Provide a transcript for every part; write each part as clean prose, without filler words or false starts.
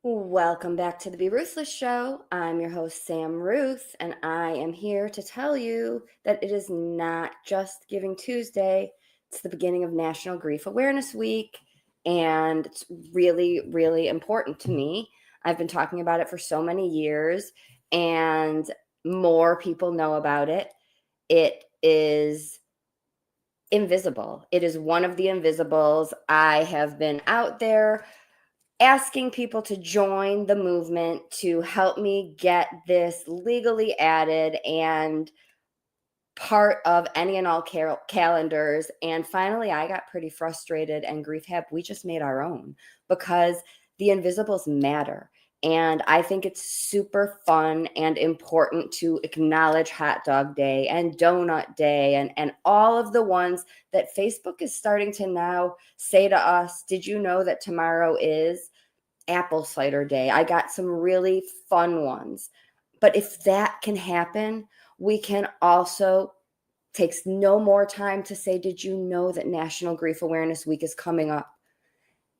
Welcome back to the Be Ruthless Show. I'm your host, Sam Ruth, and I am here to tell you that it is not just Giving Tuesday. It's the beginning of National Grief Awareness Week, and it's really, really important to me. I've been talking about it for so many years, and more people know about it. It is invisible. It is one of the invisibles. I have been out there asking people to join the movement to help me get this legally added and part of any and all calendars. And finally, I got pretty frustrated, and Grief Hab, we just made our own because the invisibles matter. And I think it's super fun and important to acknowledge Hot Dog Day and Donut Day and all of the ones that Facebook is starting to now say to us. Did you know that tomorrow is Apple Cider Day? I got some really fun ones. But if that can happen, we can also takes no more time to say, did you know that National Grief Awareness Week is coming up?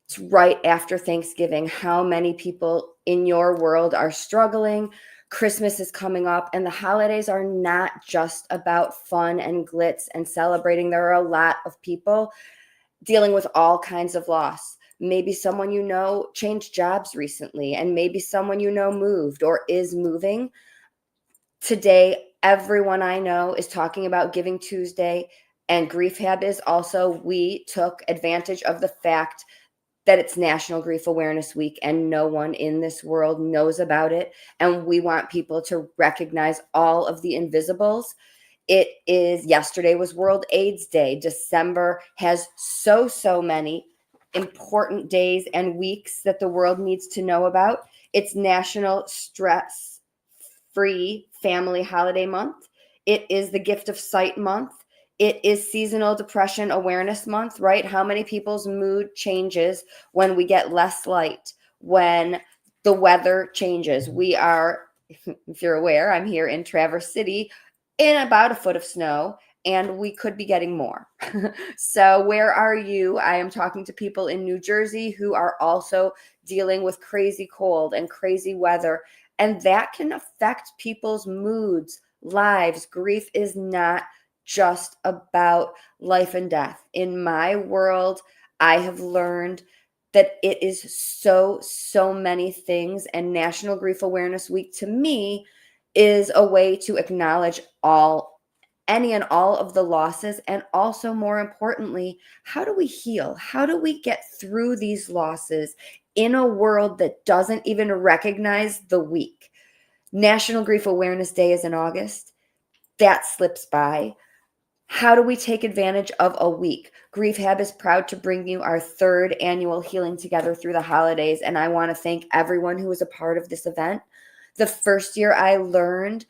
It's right after Thanksgiving. How many people in your world are struggling? Christmas is coming up, and the holidays are not just about fun and glitz and celebrating. There are a lot of people dealing with all kinds of loss. Maybe someone you know changed jobs recently, and maybe someone you know moved or is moving. Today, everyone I know is talking about Giving Tuesday, and Grief Hab is also. We took advantage of the fact that it's National Grief Awareness Week and no one in this world knows about it. And we want people to recognize all of the invisibles. Yesterday was World AIDS Day. December has so many important days and weeks that the world needs to know about. It's National Stress Free Family Holiday Month. It is the Gift of Sight Month. It is Seasonal Depression Awareness Month, right? How many people's mood changes when we get less light, when the weather changes? We are, if you're aware, I'm here in Traverse City in about a foot of snow, and we could be getting more. So where are you? I am talking to people in New Jersey who are also dealing with crazy cold and crazy weather, and that can affect people's moods, lives. Grief is not just about life and death. In my world, I have learned that it is so many things, and National Grief Awareness Week to me is a way to acknowledge any and all of the losses, and also, more importantly, how do we heal? How do we get through these losses in a world that doesn't even recognize the week? National Grief Awareness Day is in August. That slips by. How do we take advantage of a week? Grief Hab is proud to bring you our third annual Healing Together Through the Holidays, and I want to thank everyone who was a part of this event. The first year I learned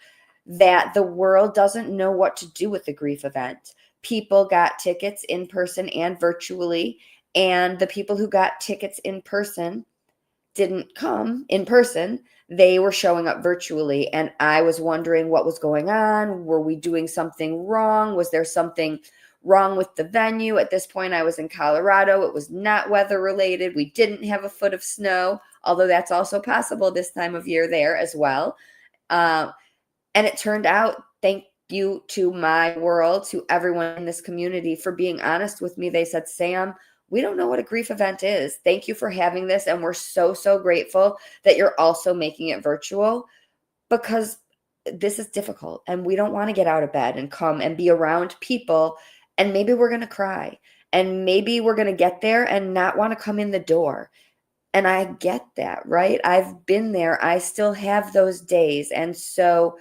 that the world doesn't know what to do with the grief event. People got tickets in person and virtually, and the people who got tickets in person didn't come in person. They were showing up virtually, and I was wondering what was going on. Were we doing something wrong? Was there something wrong with the venue? At this point, I was in Colorado. It was not weather related. We didn't have a foot of snow, although that's also possible this time of year there as well. And it turned out, thank you to my world, to everyone in this community for being honest with me. They said, Sam, we don't know what a grief event is. Thank you for having this. And we're so grateful that you're also making it virtual, because this is difficult and we don't want to get out of bed and come and be around people. And maybe we're going to cry, and maybe we're going to get there and not want to come in the door. And I get that, right? I've been there. I still have those days. And so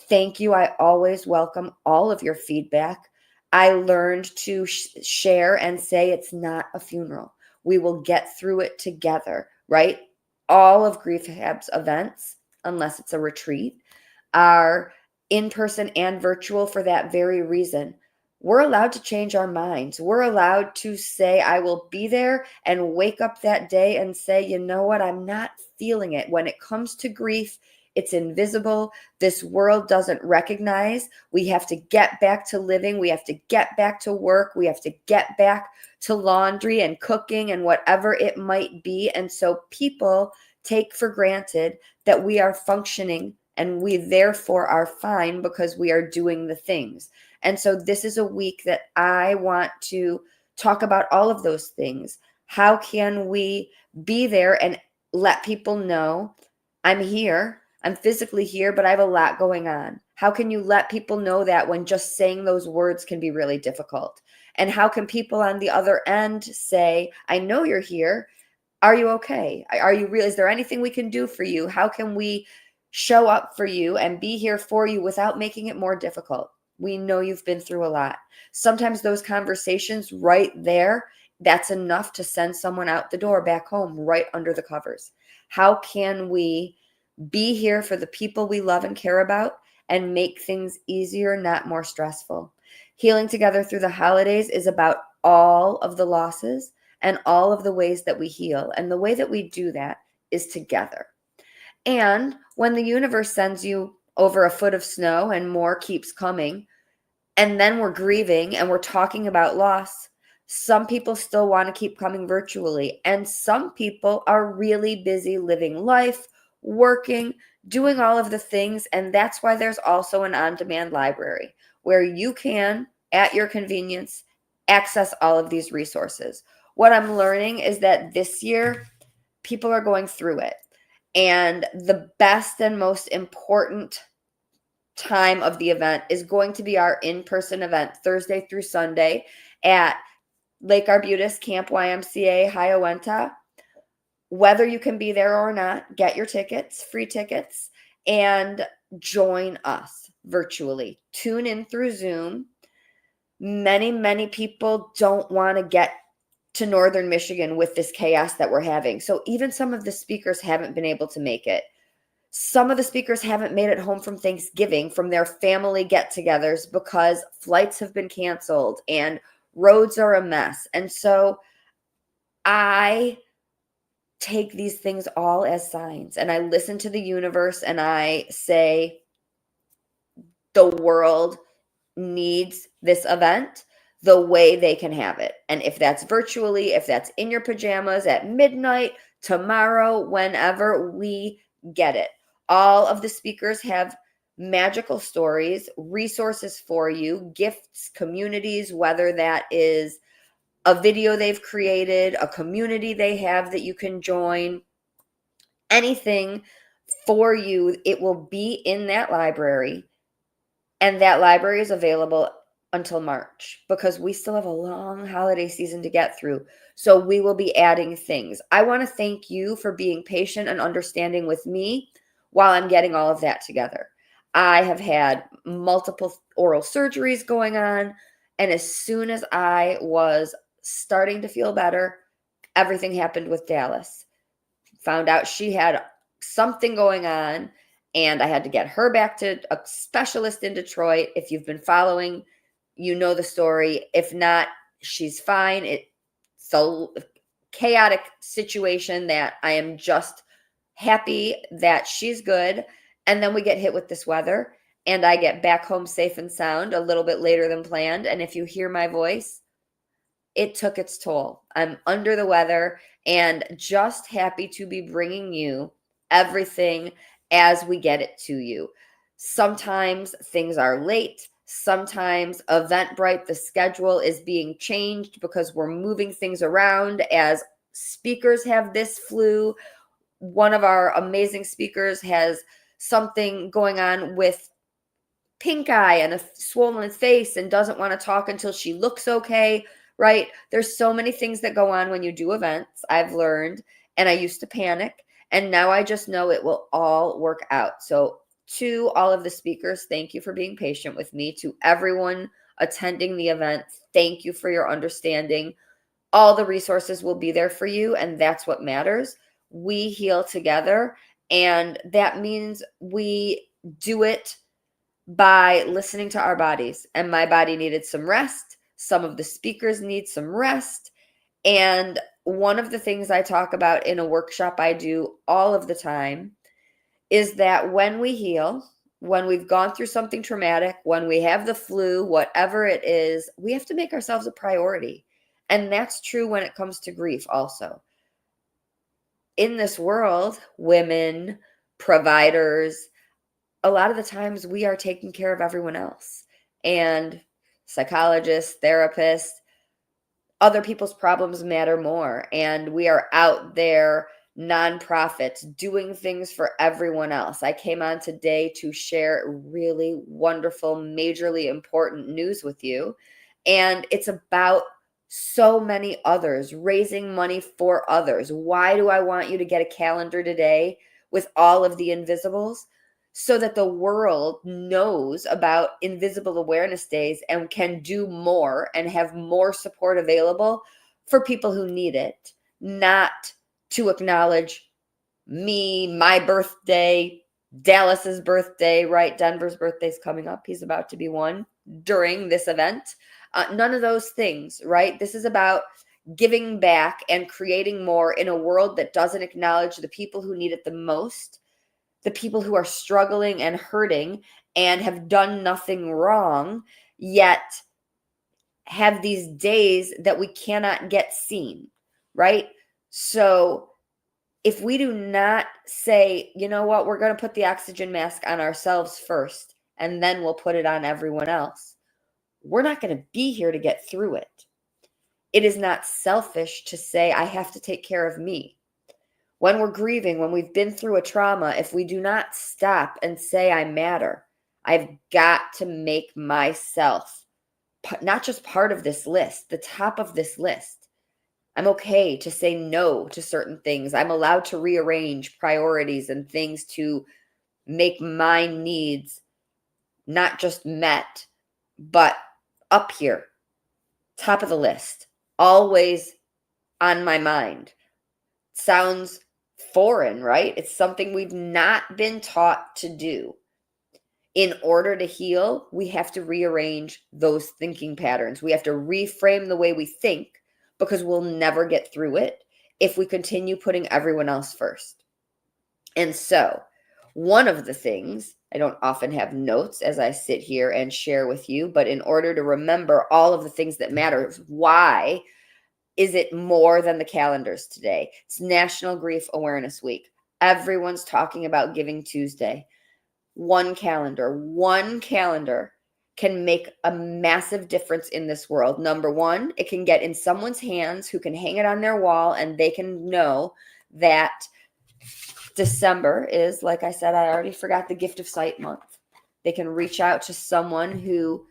thank you. I always welcome all of your feedback. I learned to share and say it's not a funeral. We will get through it together, right? All of Grief Hab's events, unless it's a retreat, are in person and virtual for that very reason. We're allowed to change our minds. We're allowed to say, I will be there, and wake up that day and say, you know what? I'm not feeling it. When it comes to grief, it's invisible. This world doesn't recognize. We have to get back to living. We have to get back to work. We have to get back to laundry and cooking and whatever it might be. And so people take for granted that we are functioning and we therefore are fine because we are doing the things. And so this is a week that I want to talk about all of those things. How can we be there and let people know I'm here? I'm physically here, but I have a lot going on. How can you let people know that when just saying those words can be really difficult? And how can people on the other end say, I know you're here. Are you okay? Are you real? Is there anything we can do for you? How can we show up for you and be here for you without making it more difficult? We know you've been through a lot. Sometimes those conversations right there, that's enough to send someone out the door back home right under the covers. How can we be here for the people we love and care about and make things easier, not more stressful? Healing Together Through the Holidays is about all of the losses and all of the ways that we heal. And the way that we do that is together. And when the universe sends you over a foot of snow and more keeps coming, and then we're grieving and we're talking about loss, some people still want to keep coming virtually. And some people are really busy living life, working, doing all of the things. And that's why there's also an on-demand library where you can, at your convenience, access all of these resources. What I'm learning is that this year, people are going through it. And the best and most important time of the event is going to be our in-person event, Thursday through Sunday at Lake Arbutus Camp YMCA Hiawatha. Whether you can be there or not, get your tickets, free tickets, and join us virtually. Tune in through Zoom. Many people don't want to get to Northern Michigan with this chaos that we're having. So even some of the speakers haven't been able to make it. Some of the speakers haven't made it home from Thanksgiving, from their family get-togethers, because flights have been canceled and roads are a mess. And so I take these things all as signs, and I listen to the universe and I say, the world needs this event the way they can have it. And if that's virtually, if that's in your pajamas at midnight, tomorrow, whenever, we get it. All of the speakers have magical stories, resources for you, gifts, communities, whether that is a video they've created, a community they have that you can join, anything for you. It will be in that library. And that library is available until March because we still have a long holiday season to get through. So we will be adding things. I want to thank you for being patient and understanding with me while I'm getting all of that together. I have had multiple oral surgeries going on. And as soon as I was starting to feel better, everything happened with Dallas. Found out she had something going on, and I had to get her back to a specialist in Detroit. If you've been following, you know the story. If not, she's fine. It's a chaotic situation that I am just happy that she's good. And then we get hit with this weather, and I get back home safe and sound a little bit later than planned. And if you hear my voice, it took its toll. I'm under the weather and just happy to be bringing you everything as we get it to you. Sometimes things are late. Sometimes Eventbrite, the schedule is being changed because we're moving things around as speakers have this flu. One of our amazing speakers has something going on with pink eye and a swollen face and doesn't want to talk until she looks okay, right? There's so many things that go on when you do events, I've learned, and I used to panic, and now I just know it will all work out. So to all of the speakers, thank you for being patient with me. To everyone attending the event, thank you for your understanding. All the resources will be there for you, and that's what matters. We heal together, and that means we do it by listening to our bodies. And my body needed some rest. Some of the speakers need some rest. And one of the things I talk about in a workshop I do all of the time is that when we heal, when we've gone through something traumatic, when we have the flu, whatever it is, we have to make ourselves a priority. And that's true when it comes to grief also. in this world, women, providers, a lot of the times we are taking care of everyone else. And psychologists, therapists, other people's problems matter more. And we are out there, nonprofits, doing things for everyone else. I came on today to share really wonderful, majorly important news with you. And it's about so many others, raising money for others. Why do I want you to get a calendar today with all of the invisibles? So that the world knows about Invisible Awareness Days and can do more and have more support available for people who need it, not to acknowledge me, my birthday, Dallas's birthday, right? Denver's birthday's coming up. He's about to be one during this event. None of those things, right? This is about giving back and creating more in a world that doesn't acknowledge the people who need it the most, the people who are struggling and hurting and have done nothing wrong, yet have these days that we cannot get seen, right? So if we do not say, you know what, we're going to put the oxygen mask on ourselves first, and then we'll put it on everyone else, we're not going to be here to get through it. It is not selfish to say, I have to take care of me. When we're grieving, when we've been through a trauma, if we do not stop and say, I matter, I've got to make myself not just part of this list, the top of this list. I'm okay to say no to certain things. I'm allowed to rearrange priorities and things to make my needs not just met, but up here, top of the list, always on my mind. Sounds foreign, right? It's something we've not been taught to do. In order to heal, we have to rearrange those thinking patterns. We have to reframe the way we think, because we'll never get through it if we continue putting everyone else first. And so, one of the things, I don't often have notes as I sit here and share with you, but in order to remember all of the things that matter, why is it more than the calendars today? It's National Grief Awareness Week. Everyone's talking about Giving Tuesday. One calendar can make a massive difference in this world. Number one, it can get in someone's hands who can hang it on their wall, and they can know that December is, like I said, I already forgot, the gift of sight month. They can reach out to someone who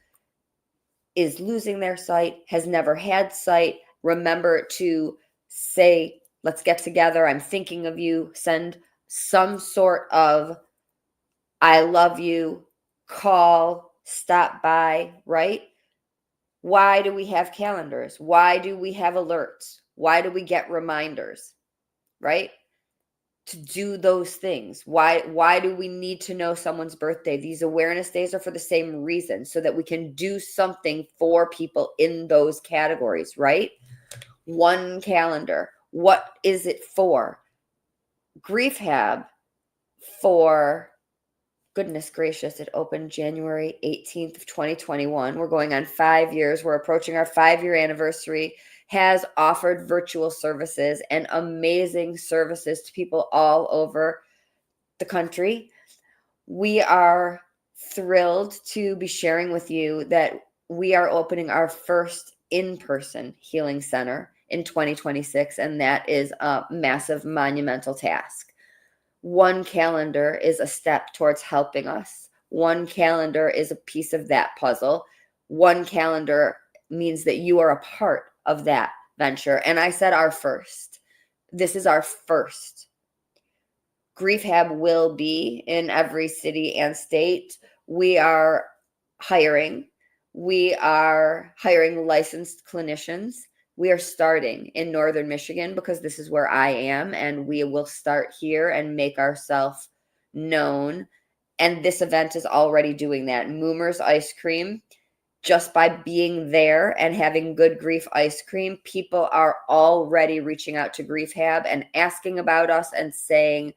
is losing their sight, has never had sight. Remember to say, let's get together. I'm thinking of you. Send some sort of I love you, call, stop by, right? Why do we have calendars? Why do we have alerts? Why do we get reminders, right? To do those things. Why do we need to know someone's birthday? These awareness days are for the same reason, so that we can do something for people in those categories, right? One calendar. What is it for? Grief Hab, for goodness gracious, it opened January 18th of 2021. We're going on 5 years. We're approaching our 5-year anniversary. Has offered virtual services and amazing services to people all over the country. We are thrilled to be sharing with you that we are opening our first in-person healing center in 2026, and that is a massive, monumental task. One calendar is a step towards helping us. One calendar is a piece of that puzzle. One calendar means that you are a part of that venture. And I said our first. This is our first. Grief Hab will be in every city and state. We are hiring. We are hiring licensed clinicians. We are starting in Northern Michigan because this is where I am, and we will start here and make ourselves known. And this event is already doing that. Moomer's Ice Cream, just by being there and having good grief ice cream, people are already reaching out to Grief Hab and asking about us and saying,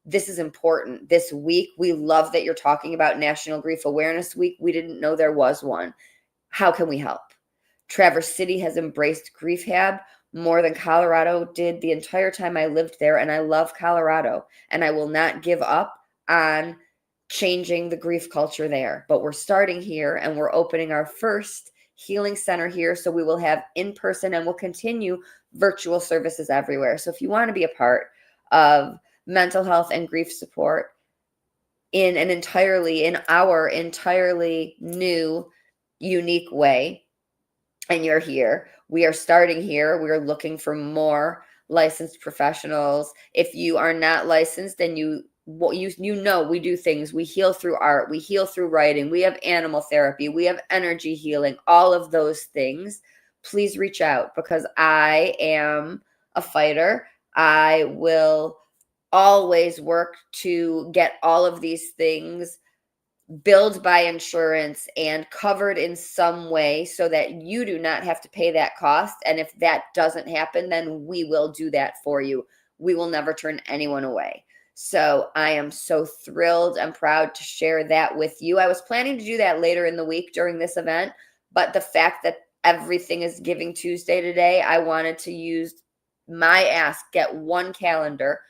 this is important. This week, we love that you're talking about National Grief Awareness Week. We didn't know there was one. How can we help? Traverse City has embraced Grief Hab. more than Colorado did the entire time I lived there. And I love Colorado, and I will not give up on changing the grief culture there. But we're starting here, and we're opening our first healing center here. So we will have in person, and we'll continue virtual services everywhere. So if you want to be a part of mental health and grief support in our entirely new, unique way, and you're here, we are starting here. We are looking for more licensed professionals. If you are not licensed, then you know we do things. We heal through art. We heal through writing. We have animal therapy. We have energy healing. All of those things. Please reach out, because I am a fighter. I will always work to get all of these things billed by insurance and covered in some way so that you do not have to pay that cost. And if that doesn't happen, then we will do that for you. We will never turn anyone away. So I am so thrilled and proud to share that with you. I was planning to do that later in the week during this event, but the fact that everything is Giving Tuesday today, I wanted to use my ask, get one calendar,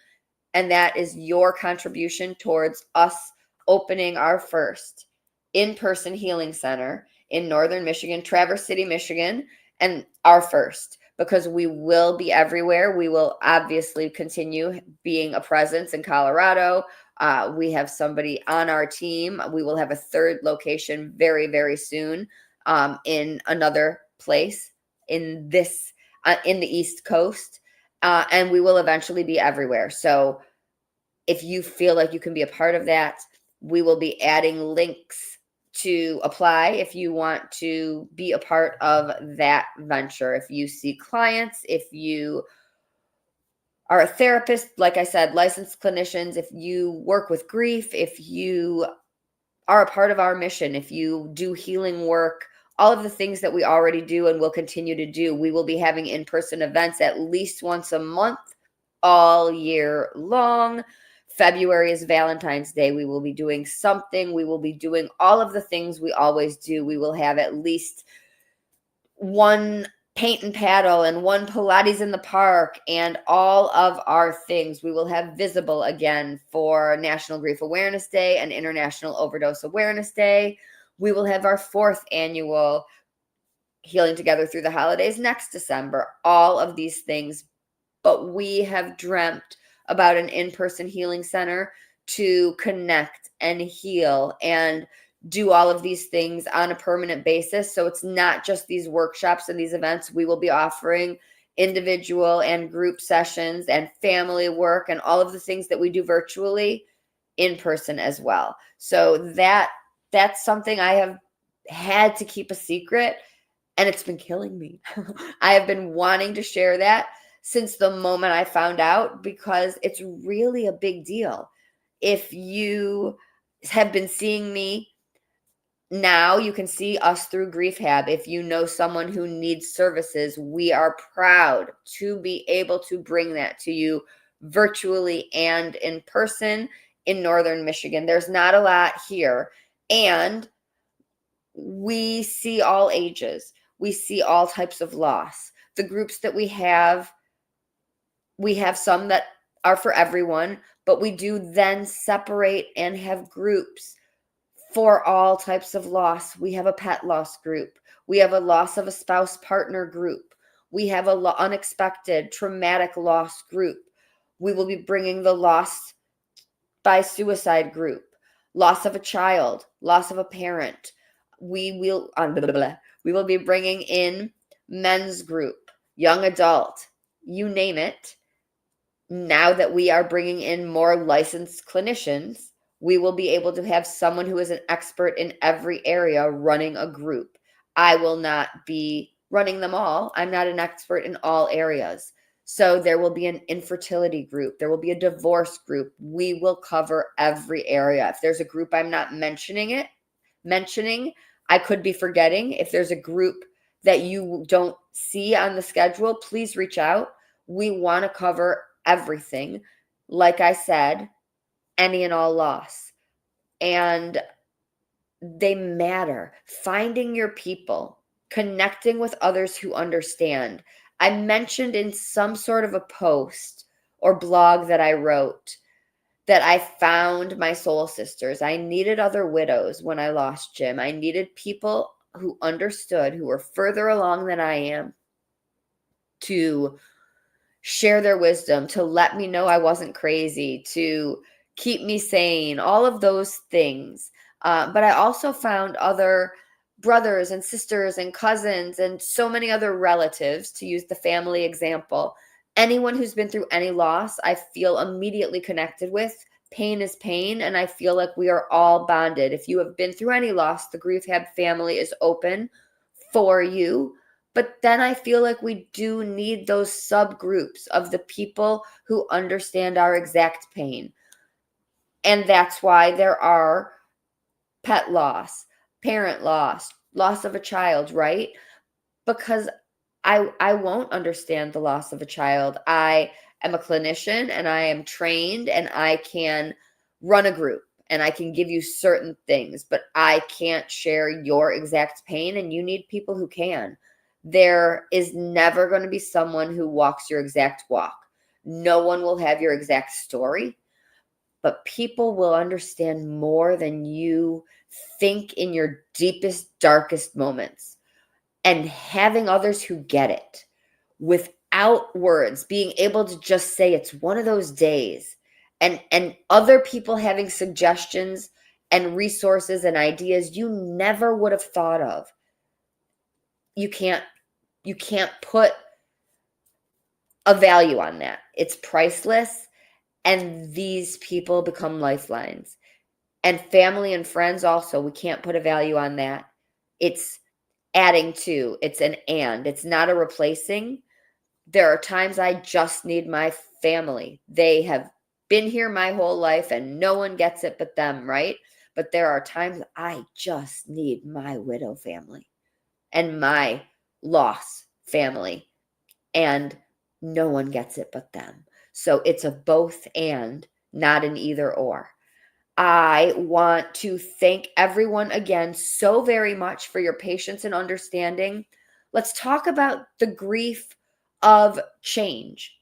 and that is your contribution towards us opening our first in-person healing center in Northern Michigan, Traverse City, Michigan, and our first, because we will be everywhere. We will obviously continue being a presence in Colorado. We have somebody on our team. We will have a third location very, very soon in another place in the East Coast. And we will eventually be everywhere. So if you feel like you can be a part of that, we will be adding links to apply if you want to be a part of that venture. If you see clients, if you are a therapist, like I said, licensed clinicians, if you work with grief, if you are a part of our mission, if you do healing work, all of the things that we already do and will continue to do, we will be having in-person events at least once a month all year long. February is Valentine's Day. We will be doing something. We will be doing all of the things we always do. We will have at least one paint and paddle and one Pilates in the park and all of our things. We will have Visible again for National Grief Awareness Day and International Overdose Awareness Day. We will have our 4th annual Healing Together Through the Holidays next December. All of these things. But we have dreamt about an in-person healing center to connect and heal and do all of these things on a permanent basis. So it's not just these workshops and these events. We will be offering individual and group sessions and family work and all of the things that we do virtually in person as well. So that's something I have had to keep a secret, and it's been killing me. I have been wanting to share that since the moment I found out, because it's really a big deal. If you have been seeing me now, you can see us through Grief Hab. If you know someone who needs services, we are proud to be able to bring that to you virtually and in person in Northern Michigan. There's not a lot here, and we see all ages. We see all types of loss. The groups that we have some that are for everyone, but we do then separate and have groups for all types of loss. We have a pet loss group. We have a loss of a spouse partner group. We have a unexpected traumatic loss group. We will be bringing the loss by suicide group, loss of a child, loss of a parent. We will be bringing in men's group, young adult, you name it. Now that we are bringing in more licensed clinicians, we will be able to have someone who is an expert in every area running a group. I will not be running them all. I'm not an expert in all areas. So there will be an infertility group. There will be a divorce group. We will cover every area. If there's a group I'm not mentioning, I could be forgetting. If there's a group that you don't see on the schedule, please reach out. We want to cover everything. Like I said, any and all loss. And they matter. Finding your people, connecting with others who understand. I mentioned in some sort of a post or blog that I wrote that I found my soul sisters. I needed other widows when I lost Jim. I needed people who understood, who were further along than I am, to share their wisdom, to let me know I wasn't crazy, to keep me sane, all of those things. But I also found other brothers and sisters and cousins and so many other relatives, to use the family example. Anyone who's been through any loss, I feel immediately connected with. Pain is pain, and I feel like we are all bonded. If you have been through any loss, the Grief Hab family is open for you. But then I feel like we do need those subgroups of the people who understand our exact pain. And that's why there are pet loss, parent loss, loss of a child, right? Because I won't understand the loss of a child. I am a clinician and I am trained and I can run a group and I can give you certain things, but I can't share your exact pain, and you need people who can. There is never going to be someone who walks your exact walk. No one will have your exact story, but people will understand more than you think in your deepest, darkest moments. And having others who get it without words, being able to just say it's one of those days, and other people having suggestions and resources and ideas you never would have thought of. You can't put a value on that. It's priceless, and these people become lifelines. And family and friends also, we can't put a value on that. It's adding to, it's an and, it's not a replacing. There are times I just need my family. They have been here my whole life and no one gets it but them, right? But there are times I just need my widow family and my loss family, and no one gets it but them. So it's a both and, not an either or. I want to thank everyone again so very much for your patience and understanding. Let's talk about the grief of change,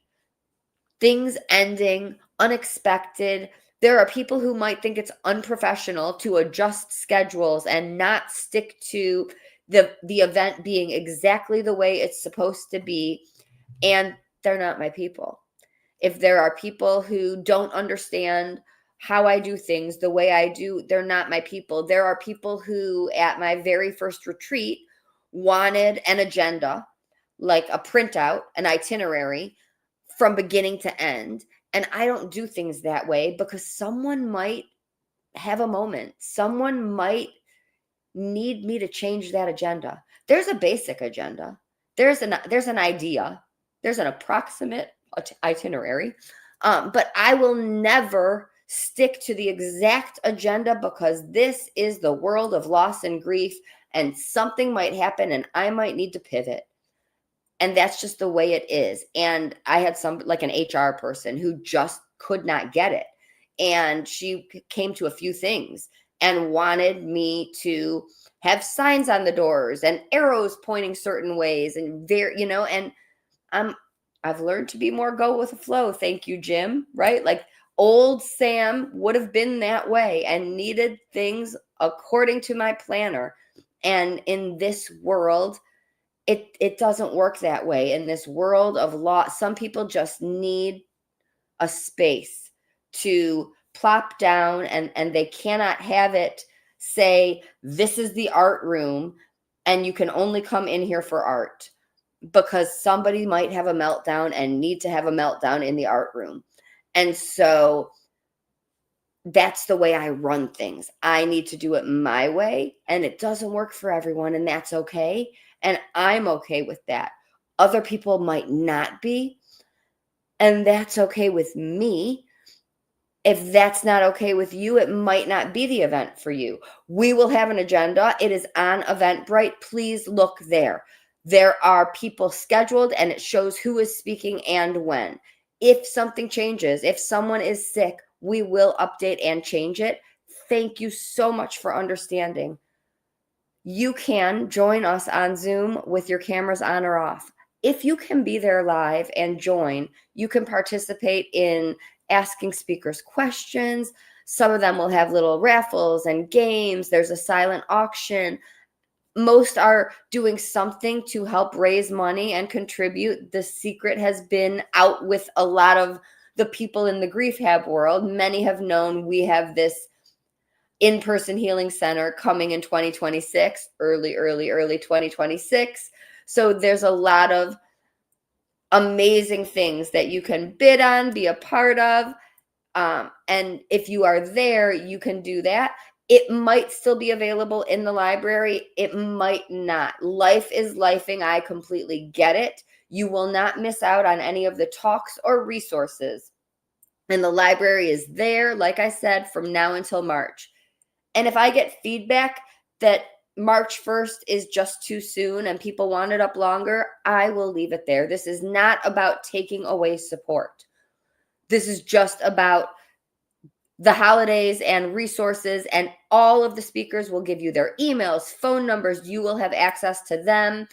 things ending, unexpected. There are people who might think it's unprofessional to adjust schedules and not stick to the event being exactly the way it's supposed to be, and they're not my people. If there are people who don't understand how I do things the way I do, they're not my people. There are people who, at my very first retreat, wanted an agenda, like a printout, an itinerary from beginning to end. And I don't do things that way, because someone might have a moment. Someone might need me to change that agenda. There's a basic agenda. There's an idea. There's an approximate itinerary. But I will never stick to the exact agenda, because this is the world of loss and grief, and something might happen and I might need to pivot. And that's just the way it is. And I had like an HR person who just could not get it. And she came to a few things and wanted me to have signs on the doors and arrows pointing certain ways, and and I've learned to be more go with the flow. Thank you, Jim. Right? Like old Sam would have been that way and needed things according to my planner. And in this world, it doesn't work that way. In this world of law, some people just need a space to plop down, and they cannot have it say, this is the art room and you can only come in here for art, because somebody might have a meltdown and need to have a meltdown in the art room. And so that's the way I run things. I need to do it my way, and it doesn't work for everyone, and that's okay. And I'm okay with that. Other people might not be, and that's okay with me. If that's not okay with you, it might not be the event for you. We will have an agenda. It is on Eventbrite. Please look there. There are people scheduled, and it shows who is speaking and when. If something changes, if someone is sick, we will update and change it. Thank you so much for understanding. You can join us on Zoom with your cameras on or off. if you can be there live and join, you can participate in asking speakers questions. Some of them will have little raffles and games. There's a silent auction. Most are doing something to help raise money and contribute. The secret has been out with a lot of the people in the grief hab world. Many have known we have this in-person healing center coming in 2026, early 2026. So there's a lot of amazing things that you can bid on, be a part of. And if you are there, you can do that. It might still be available in the library. It might not. Life is lifing. I completely get it. You will not miss out on any of the talks or resources. And the library is there, like I said, from now until March. And if I get feedback that March 1st is just too soon and people want it up longer, I will leave it there. This is not about taking away support. This is just about the holidays and resources, and all of the speakers will give you their emails, phone numbers. You will have access to them.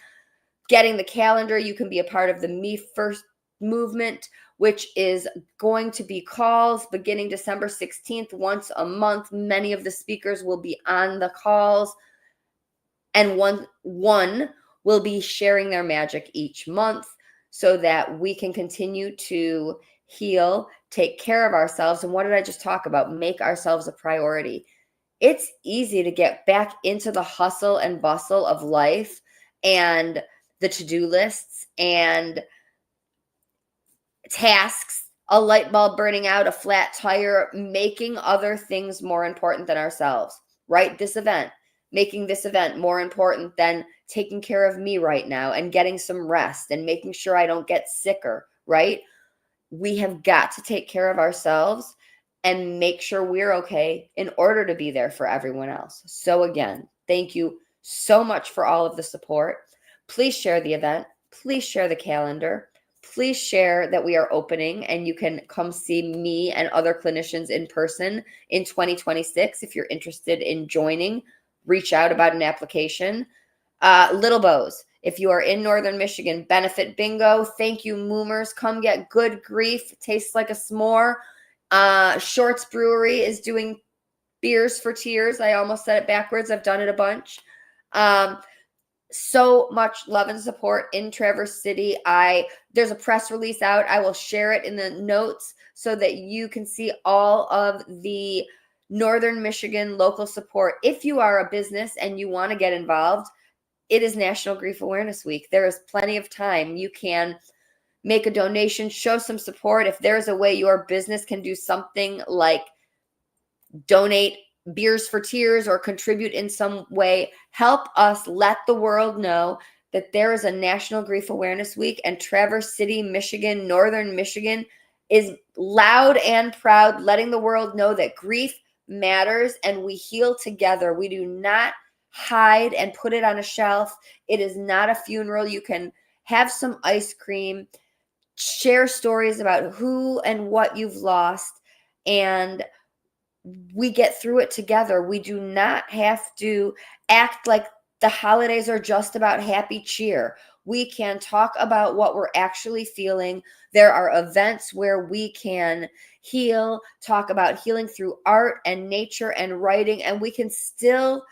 Getting the calendar, you can be a part of the Me First movement, which is going to be calls beginning December 16th, once a month. Many of the speakers will be on the calls, and one will be sharing their magic each month so that we can continue to heal, take care of ourselves. And what did I just talk about? Make ourselves a priority. It's easy to get back into the hustle and bustle of life and the to-do lists and tasks, a light bulb burning out, a flat tire, making other things more important than ourselves, right? Making this event more important than taking care of me right now and getting some rest and making sure I don't get sicker, right? We have got to take care of ourselves and make sure we're okay in order to be there for everyone else. So again, thank you so much for all of the support. Please share the event. Please share the calendar. Please share that we are opening and you can come see me and other clinicians in person in 2026. If you're interested in joining, reach out about an application. Little Bows, if you are in Northern Michigan, benefit bingo. Thank you, Moomers. Come get good grief. Tastes like a s'more. Shorts Brewery is doing beers for tears. I almost said it backwards. I've done it a bunch. So much love and support in Traverse City. There's a press release out. I will share it in the notes so that you can see all of the Northern Michigan local support. If you are a business and you want to get involved, it is National Grief Awareness Week. There is plenty of time. You can make a donation, show some support. If there's a way your business can do something like donate beers for tears or contribute in some way, help us let the world know that there is a National Grief Awareness Week, and Traverse City, Michigan, Northern Michigan is loud and proud, letting the world know that grief matters and we heal together. We do not hide and put it on a shelf. It is not a funeral. You can have some ice cream, share stories about who and what you've lost, and we get through it together. We do not have to act like the holidays are just about happy cheer. We can talk about what we're actually feeling. There are events where we can heal, talk about healing through art and nature and writing, and we can still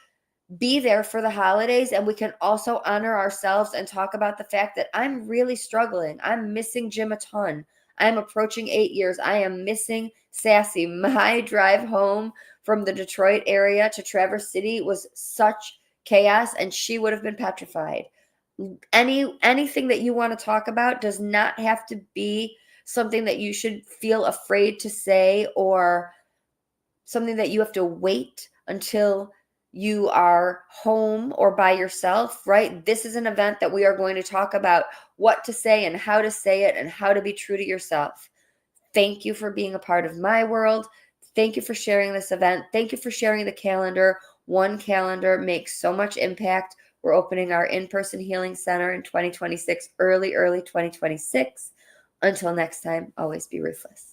be there for the holidays. And we can also honor ourselves and talk about the fact that I'm really struggling. I'm missing Jim a ton. I'm approaching 8 years. I am missing Sassy. My drive home from the Detroit area to Traverse City was such chaos, and she would have been petrified. Anything that you want to talk about does not have to be something that you should feel afraid to say or something that you have to wait until you are home or by yourself, right? This is an event that we are going to talk about what to say and how to say it and how to be true to yourself. Thank you for being a part of my world. Thank you for sharing this event. Thank you for sharing the calendar. One calendar makes so much impact. We're opening our in-person healing center in 2026, early 2026. Until next time, always be ruthless.